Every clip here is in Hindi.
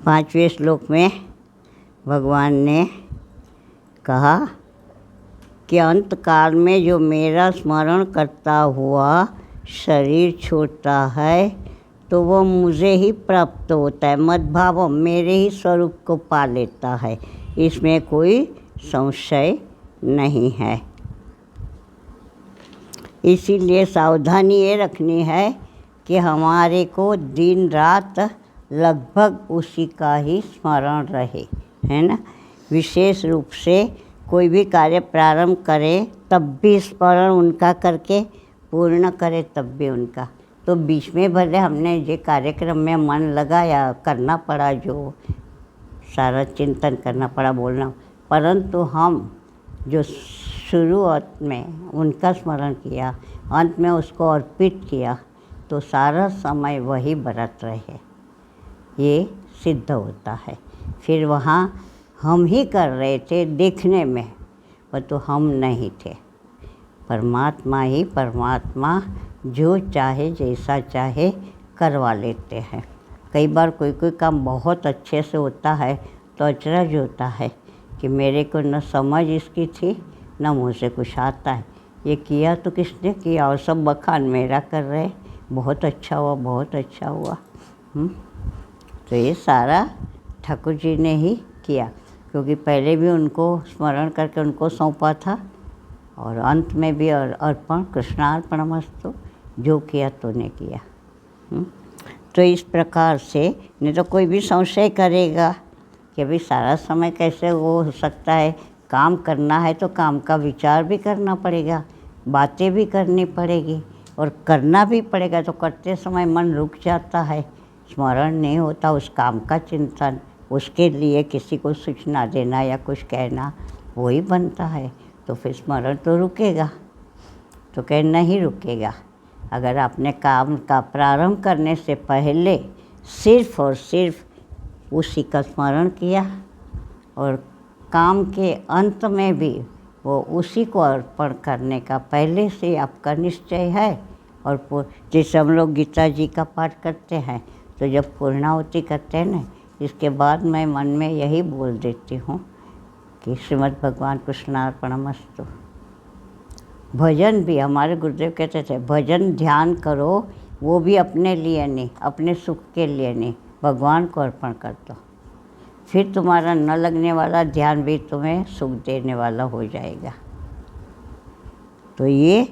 5वें श्लोक में भगवान ने कहा कि अंतकाल में जो मेरा स्मरण करता हुआ शरीर छोड़ता है तो वो मुझे ही प्राप्त होता है, मद्भाव मेरे ही स्वरूप को पा लेता है, इसमें कोई संशय नहीं है। इसीलिए सावधानी ये रखनी है कि हमारे को दिन रात लगभग उसी का ही स्मरण रहे, है ना। विशेष रूप से कोई भी कार्य प्रारंभ करें तब भी स्मरण उनका करके पूर्ण करे तब भी उनका। तो बीच में भले हमने ये कार्यक्रम में मन लगाया, करना पड़ा, जो सारा चिंतन करना पड़ा, बोलना, परंतु हम जो शुरुआत में उनका स्मरण किया, अंत में उसको अर्पित किया, तो सारा समय वही बरत रहे, ये सिद्ध होता है। फिर वहाँ हम ही कर रहे थे देखने में, पर तो हम नहीं थे, परमात्मा ही परमात्मा जो चाहे जैसा चाहे करवा लेते हैं। कई बार कोई कोई काम बहुत अच्छे से होता है तो अचरज होता है कि मेरे को न समझ इसकी थी न मुझसे कुछ आता है, ये किया तो किसने किया, और सब बखान मेरा कर रहे, बहुत अच्छा हुआ, बहुत अच्छा हुआ। तो ये सारा ठाकुर जी ने ही किया, क्योंकि पहले भी उनको स्मरण करके उनको सौंपा था और अंत में भी अर्पण कृष्णार्पणमस्तु, जो किया तूने किया। तो इस प्रकार से नहीं तो कोई भी संशय करेगा कि अभी सारा समय कैसे वो हो सकता है, काम करना है तो काम का विचार भी करना पड़ेगा, बातें भी करनी पड़ेगी और करना भी पड़ेगा, तो करते समय मन रुक जाता है, स्मरण नहीं होता उस काम का चिंतन, उसके लिए किसी को सूचना देना या कुछ कहना वही बनता है, तो फिर स्मरण तो रुकेगा। तो कह नहीं रुकेगा। अगर आपने काम का प्रारंभ करने से पहले सिर्फ और सिर्फ उसी का स्मरण किया और काम के अंत में भी वो उसी को अर्पण करने का पहले से आपका निश्चय है, और जैसे हम लोग गीता जी का पाठ करते हैं तो जब पूर्णाहुति करते हैं ना, इसके बाद मैं मन में यही बोल देती हूँ कि श्रीमद् भगवान कृष्णार्पणमस्तु। भजन भी हमारे गुरुदेव कहते थे, भजन ध्यान करो, वो भी अपने लिए नहीं, अपने सुख के लिए नहीं, भगवान को अर्पण कर दो, फिर तुम्हारा न लगने वाला ध्यान भी तुम्हें सुख देने वाला हो जाएगा। तो ये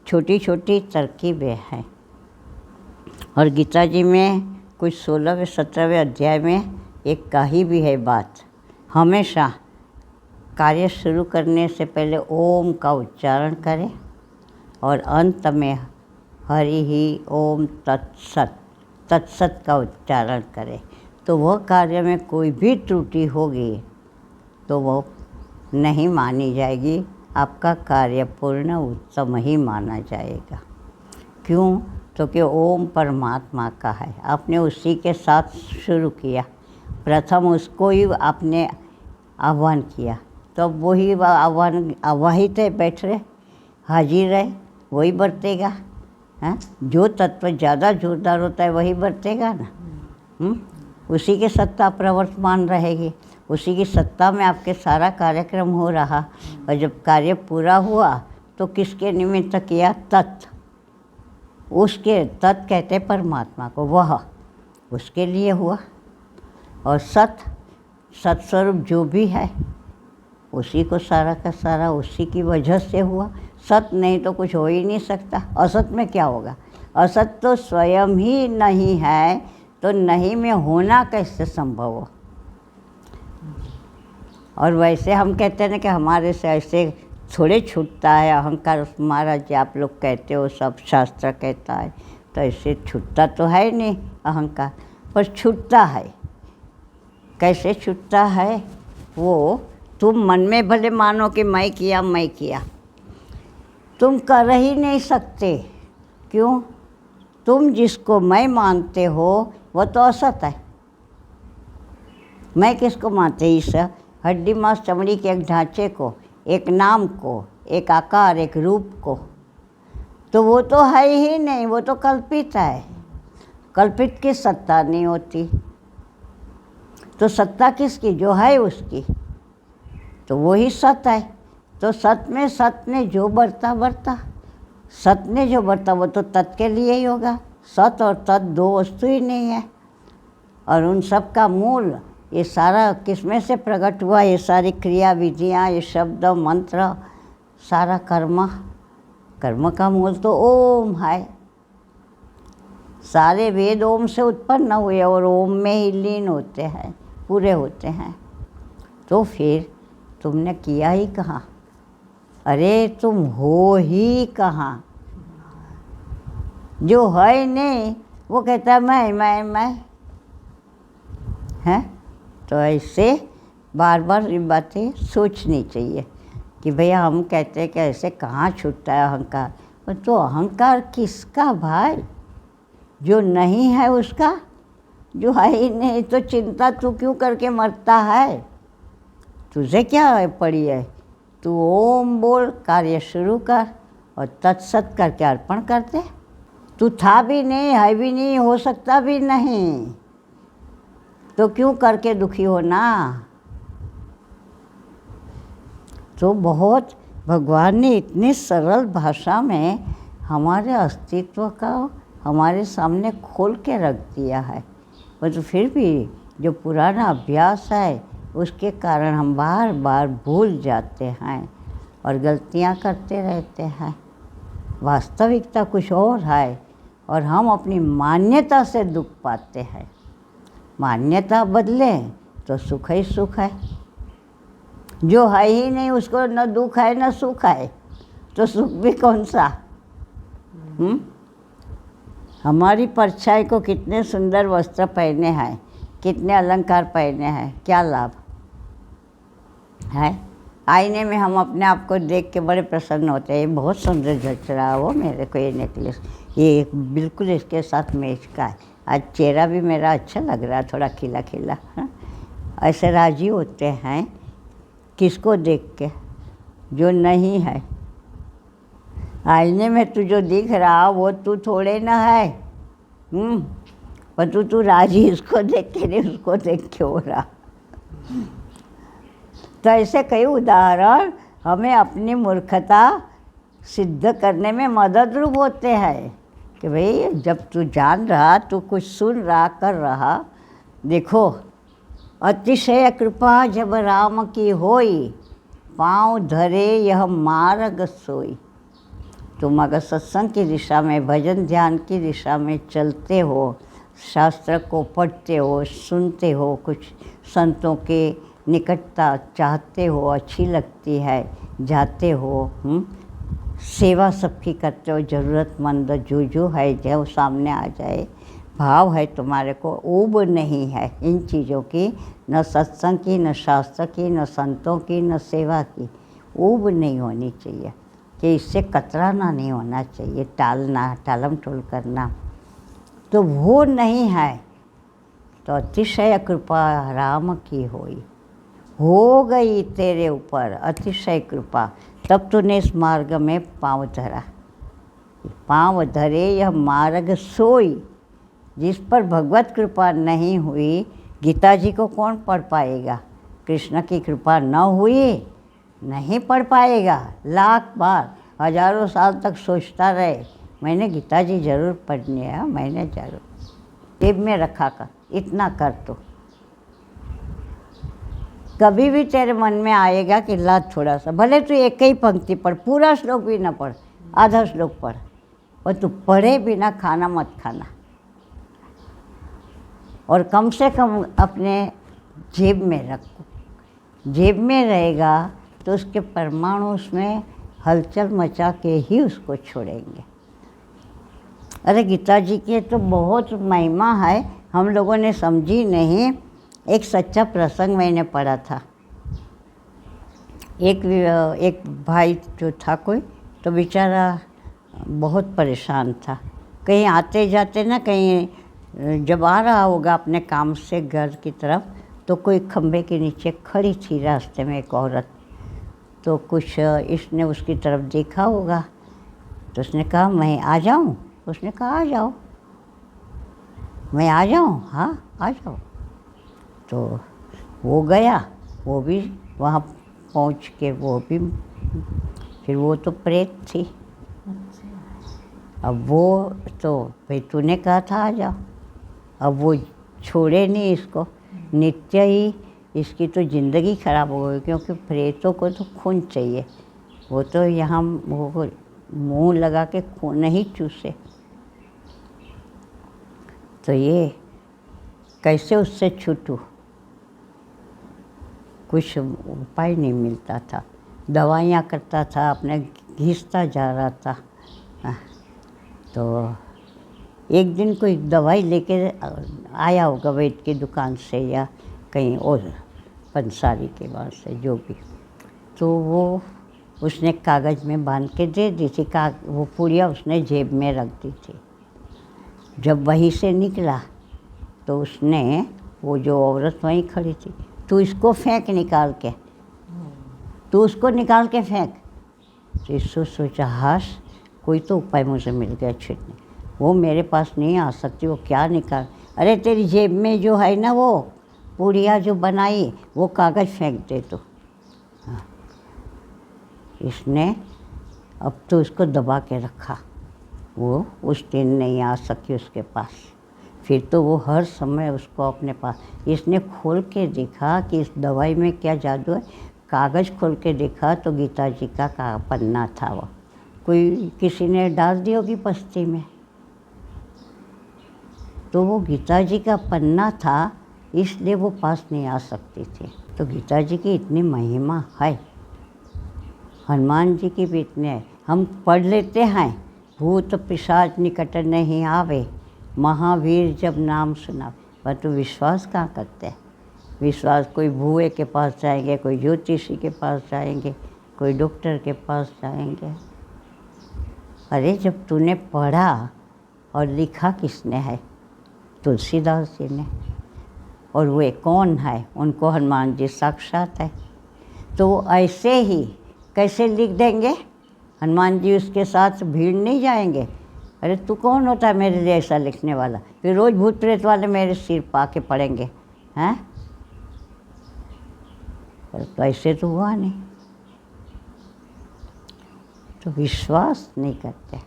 छोटी छोटी तरकीबें हैं। और गीता जी में कुछ 16वें 17वें अध्याय में एक कही भी है बात, हमेशा कार्य शुरू करने से पहले ओम का उच्चारण करें और अंत में हरि ही ओम तत्सत, तत्सत का उच्चारण करें, तो वह कार्य में कोई भी त्रुटि होगी तो वो नहीं मानी जाएगी, आपका कार्य पूर्ण उत्तम ही माना जाएगा। क्यों? तो कि ओम परमात्मा का है, आपने उसी के साथ शुरू किया, प्रथम उसको ही आपने आह्वान किया, तो वही आह्वान आवाहित है, बैठ रहे, हाजिर है, वही बरतेगा। हैं, जो तत्व ज़्यादा जोरदार होता है वही बरतेगा ना। उसी के सत्ता प्रवर्तमान रहेगी, उसी की सत्ता में आपके सारा कार्यक्रम हो रहा। और जब कार्य पूरा हुआ तो किसके निमित्त किया? तत्, उसके, तत् कहते परमात्मा को, वह उसके लिए हुआ। और सत्स्वरूप जो भी है उसी को सारा का सारा उसी की वजह से हुआ। सत नहीं तो कुछ हो ही नहीं सकता। असत में क्या होगा? असत तो स्वयं ही नहीं है, तो नहीं में होना कैसे संभव हो? और वैसे हम कहते हैं ना कि हमारे से ऐसे थोड़े छूटता है अहंकार, महाराज जी आप लोग कहते हो, सब शास्त्र कहता है, तो ऐसे छूटता तो है नहीं अहंकार, पर छूटता है। कैसे छूटता है? वो तुम मन में भले मानो कि मैं किया, तुम कर ही नहीं सकते। क्यों? तुम जिसको मैं मानते हो वो तो असत है। मैं किसको मानते? इस हड्डी मांस चमड़ी के एक ढांचे को, एक नाम को, एक आकार, एक रूप को, तो वो तो है ही नहीं, वो तो कल्पित है। कल्पित की सत्ता नहीं होती। तो सत्ता किसकी? जो है उसकी, तो वही सत है। तो सत में सत ने जो बरता, सत ने जो बरता वो तो तत् के लिए ही होगा। सत और तत् दो वस्तु ही नहीं है। और उन सब का मूल ये सारा किसमें से प्रकट हुआ? ये सारी क्रिया विधियाँ, ये शब्द मंत्र, सारा कर्म का मूल तो ओम है। सारे वेद ओम से उत्पन्न हुए और ओम में ही लीन होते हैं, पूरे होते हैं। तो फिर तुमने किया ही कहाँ? अरे तुम हो ही कहाँ? जो है नहीं वो कहता है मैं हैं। तो ऐसे बार बार ये बातें सोचनी चाहिए कि भैया हम कहते हैं कि ऐसे कहाँ छूटता है अहंकार। तो अहंकार किसका भाई? जो नहीं है उसका। जो है ही नहीं तो चिंता तू क्यों करके मरता है? तुझे क्या पड़ी है? तू ओम बोल, कार्य शुरू कर और तत्सत करके अर्पण कर दे। तू था भी नहीं, है भी नहीं, हो सकता भी नहीं, तो क्यों करके दुखी होना? तो बहुत भगवान ने इतनी सरल भाषा में हमारे अस्तित्व का हमारे सामने खोल के रख दिया है। पर तो फिर भी जो पुराना अभ्यास है उसके कारण हम बार बार भूल जाते हैं और गलतियां करते रहते हैं। वास्तविकता कुछ और है और हम अपनी मान्यता से दुख पाते हैं। मान्यता बदले तो सुख ही सुख है। जो है ही नहीं उसको न दुख है न सुख है, तो सुख भी कौन सा? हमारी परछाई को कितने सुंदर वस्त्र पहने हैं, कितने अलंकार पहने हैं, क्या लाभ है? आईने में हम अपने आप को देख के बड़े प्रसन्न होते हैं, ये बहुत सुंदर जच रहा है वो मेरे को ये नेकलेस, ये बिल्कुल इसके साथ मैच का है, आज चेहरा भी मेरा अच्छा लग रहा है, थोड़ा खिला खिला। ऐसे राजी होते हैं किसको देख के? जो नहीं है। आईने में तू जो दिख रहा वो तू थोड़े ना है। पर तू राजी इसको देख के नहीं उसको देख के हो रहा। तो ऐसे कई उदाहरण हमें अपनी मूर्खता सिद्ध करने में मदद रूप होते हैं कि भाई जब तू जान रहा, तू कुछ सुन रहा, कर रहा, देखो अतिशय कृपा जब राम की होई, पाँव धरे यह मार्ग सोई। तुम अगर सत्संग की दिशा में, भजन ध्यान की दिशा में चलते हो, शास्त्र को पढ़ते हो, सुनते हो, कुछ संतों के निकटता चाहते हो, अच्छी लगती है, जाते हो, सेवा सबकी करते हो, ज़रूरतमंद जो है जो सामने आ जाए, भाव है तुम्हारे को, ऊब नहीं है इन चीज़ों की, न सत्संग की, न शास्त्र की, न संतों की, न सेवा की, ऊब नहीं होनी चाहिए कि इससे कतराना नहीं होना चाहिए, टालना, टालम टोल करना, तो वो नहीं है। तो अतिशय कृपा राम की होई, हो गई तेरे ऊपर अतिशय कृपा, तब तूने इस मार्ग में पाँव धरा। पाँव धरे यह मार्ग सोई। जिस पर भगवत कृपा नहीं हुई, गीता जी को कौन पढ़ पाएगा? कृष्ण की कृपा न हुई, नहीं पढ़ पाएगा। लाख बार, हजारों साल तक सोचता रहे मैंने गीता जी ज़रूर पढ़नी है, मैंने ज़रूर जेब में रखा कर, इतना कर। तो कभी भी तेरे मन में आएगा कि ला थोड़ा सा, भले तू एक ही पंक्ति पढ़, पूरा श्लोक भी ना पढ़, आधा श्लोक पढ़, और तू पढ़े बिना खाना मत खाना, और कम से कम अपने जेब में रखो। जेब में रहेगा तो उसके परमाणु उसमें हलचल मचा के ही उसको छोड़ेंगे। अरे गीता जी की तो बहुत महिमा है, हम लोगों ने समझी नहीं। एक सच्चा प्रसंग मैंने पढ़ा था। एक भाई जो था कोई, तो बेचारा बहुत परेशान था। कहीं आते जाते ना, कहीं जब आ रहा होगा अपने काम से घर की तरफ, तो कोई खंभे के नीचे खड़ी थी रास्ते में एक औरत। तो कुछ इसने उसकी तरफ देखा होगा, तो उसने कहा मैं आ जाऊं? उसने कहा आ जाओ। मैं आ जाऊं? हाँ आ जाओ। तो वो गया, वो भी वहाँ पहुँच के वो भी, फिर वो तो प्रेत थी। अब वो तो भाई तूने कहा था आ जाओ, अब वो छोड़े नहीं इसको, नित्य ही इसकी तो ज़िंदगी खराब हो गई, क्योंकि प्रेतों को तो खून चाहिए, वो तो यहाँ वो मुंह लगा के खून नहीं चूसे। तो ये कैसे उससे छूटूं, कुछ उपाय नहीं मिलता था, दवाइयाँ करता था, अपने घिसता जा रहा था। तो एक दिन कोई दवाई लेके आया होगा वैद्य की दुकान से या कहीं और पंसारी के बाहर से, जो भी, तो वो उसने कागज़ में बांध के दे दी थी। वो पुड़िया उसने जेब में रख दी थी। जब वहीं से निकला तो उसने, वो जो औरत वहीं खड़ी थी, तू इसको फेंक निकाल के, तू उसको निकाल के फेंक। तो इसको सोचा, हाश कोई तो उपाय मुझे मिल गया छीटने, वो मेरे पास नहीं आ सकती, वो क्या निकाल, अरे तेरी जेब में जो है ना वो पुड़िया जो बनाई, वो कागज़ फेंक दे तो। हाँ। इसने अब तो उसको दबा के रखा, वो उस दिन नहीं आ सकी उसके पास। फिर तो वो हर समय उसको अपने पास, इसने खोल के देखा कि इस दवाई में क्या जादू है। कागज़ खोल के देखा तो गीता जी का पन्ना था, वो कोई किसी ने डाल दी होगी पस्ती में, तो वो गीता जी का पन्ना था, इसलिए वो पास नहीं आ सकती थी। तो गीता जी की इतनी महिमा है, हनुमान जी की भी इतने है। हम पढ़ लेते हैं, भूत पिशाच निकट नहीं आवे, महावीर जब नाम सुना, पर तो विश्वास कहाँ करते हैं। विश्वास, कोई भूए के पास जाएंगे, कोई ज्योतिषी के पास जाएंगे, कोई डॉक्टर के पास जाएंगे। अरे जब तूने पढ़ा, और लिखा किसने है, तुलसीदास जी ने, और वे कौन है, उनको हनुमान जी साक्षात है। तो वो ऐसे ही कैसे लिख देंगे, हनुमान जी उसके साथ भीड़ नहीं जाएंगे। अरे तू कौन होता है मेरे लिए ऐसा लिखने वाला, फिर रोज़ भूत प्रेत वाले मेरे सिर पा के पड़ेंगे, हैं। पर तो ऐसे तो हुआ नहीं, तो विश्वास नहीं करते।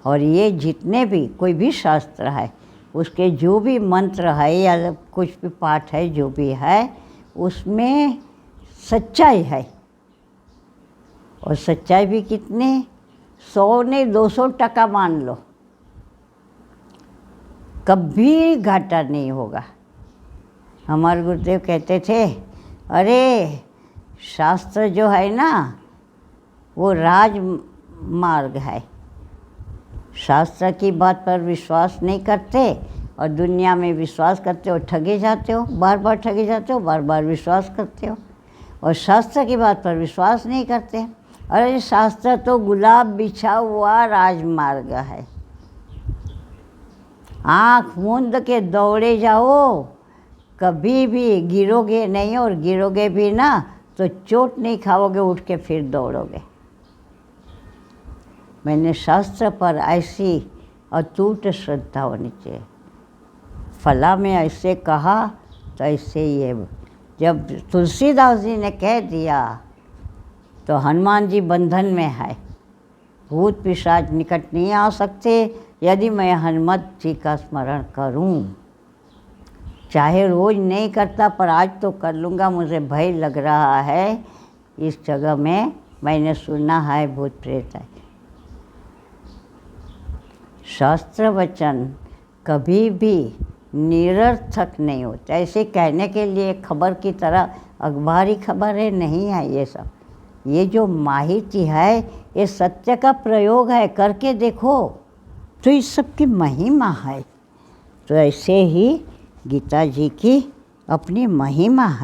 और ये जितने भी कोई भी शास्त्र है, उसके जो भी मंत्र है या कुछ भी पाठ है, जो भी है, उसमें सच्चाई है। और सच्चाई भी कितने, 100 नहीं 200% मान लो, कभी घाटा नहीं होगा। हमारे गुरुदेव कहते थे, अरे शास्त्र जो है ना, वो राजमार्ग है। शास्त्र की बात पर विश्वास नहीं करते और दुनिया में विश्वास करते हो, ठगे जाते हो, बार बार ठगे जाते हो, बार बार विश्वास करते हो। और शास्त्र की बात पर विश्वास नहीं करते। अरे शास्त्र तो गुलाब बिछा हुआ राजमार्ग है, आँख मूंद के दौड़े जाओ, कभी भी गिरोगे नहीं, और गिरोगे भी ना तो चोट नहीं खाओगे, उठ के फिर दौड़ोगे। मैंने शास्त्र पर ऐसी अटूट श्रद्धा होनी चाहिए। फला में ऐसे कहा तो ऐसे ही है। जब तुलसीदास जी ने कह दिया तो हनुमान जी बंधन में है, भूत पिशाच निकट नहीं आ सकते यदि मैं हनुमत जी का स्मरण करूं। चाहे रोज़ नहीं करता, पर आज तो कर लूँगा, मुझे भय लग रहा है, इस जगह में मैंने सुना है भूत प्रेत है। शास्त्र वचन कभी भी निरर्थक नहीं होता। ऐसे कहने के लिए खबर की तरह अखबारी खबर है, नहीं है ये सब। ये जो माहिती है, ये सत्य का प्रयोग है, करके देखो तो इस सब की महिमा है। तो ऐसे ही गीता जी की अपनी महिमा है।